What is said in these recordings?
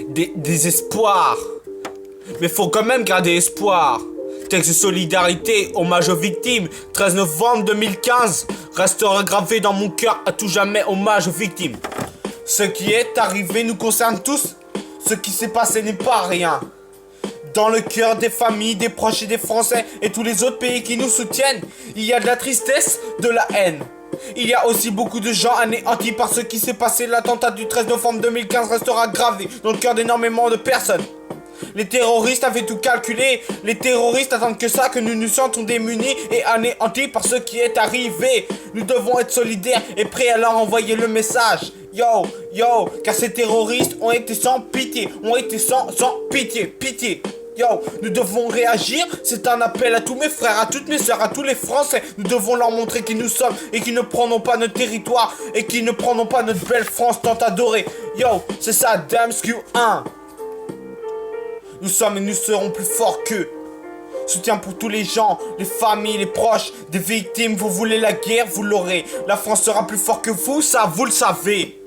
des espoirs. Mais faut quand même garder espoir. Texte de solidarité, hommage aux victimes. 13 novembre 2015 restera gravé dans mon cœur à tout jamais, hommage aux victimes. Ce qui est arrivé nous concerne tous. Ce qui s'est passé n'est pas rien. Dans le cœur des familles, des proches et des Français et tous les autres pays qui nous soutiennent, il y a de la tristesse, de la haine. Il y a aussi beaucoup de gens anéantis par ce qui s'est passé. L'attentat du 13 novembre 2015 restera gravé dans le cœur d'énormément de personnes. Les terroristes avaient tout calculé. Les terroristes attendent que ça, que nous nous sentons démunis et anéantis par ce qui est arrivé. Nous devons être solidaires et prêts à leur envoyer le message. Yo, yo, car ces terroristes ont été sans pitié, ont été sans pitié, pitié. Yo, nous devons réagir, c'est un appel à tous mes frères, à toutes mes soeurs, à tous les Français. Nous devons leur montrer qui nous sommes et qui ne prendront pas notre territoire et qui ne prendront pas notre belle France tant adorée. Yo, c'est ça, Damsq 1. Nous sommes et nous serons plus forts qu'eux. Soutien pour tous les gens, les familles, les proches, des victimes. Vous voulez la guerre, vous l'aurez. La France sera plus fort que vous, ça vous le savez.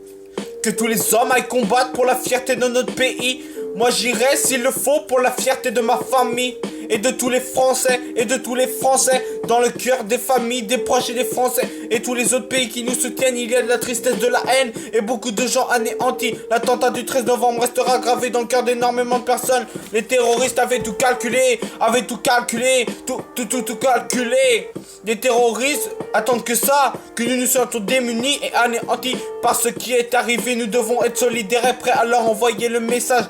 Que tous les hommes aillent combattre pour la fierté de notre pays. Moi j'irai s'il le faut pour la fierté de ma famille et de tous les Français et de tous les Français. Dans le cœur des familles, des proches et des Français et tous les autres pays qui nous soutiennent, il y a de la tristesse, de la haine et beaucoup de gens anéantis. L'attentat du 13 novembre restera gravé dans le cœur d'énormément de personnes. Les terroristes avaient tout calculé, tout calculé. Les terroristes attendent que ça, que nous nous sentons démunis et anéantis par ce qui est arrivé. Nous devons être solidaires et prêts à leur envoyer le message.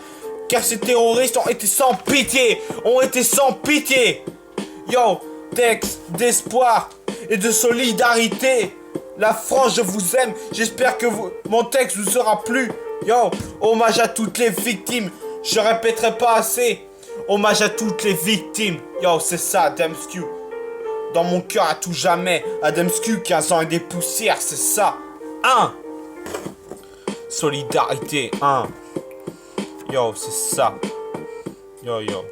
Car ces terroristes ont été sans pitié, Yo, texte d'espoir et de solidarité. La France, je vous aime, j'espère que mon texte vous sera plu. Yo, hommage à toutes les victimes, je répéterai pas assez. Hommage à toutes les victimes. Yo, c'est ça, Damsq. Dans mon cœur à tout jamais, à Damsq, 15 ans et des poussières, c'est ça. Solidarité, Yo, c'est ça. Yo, yo.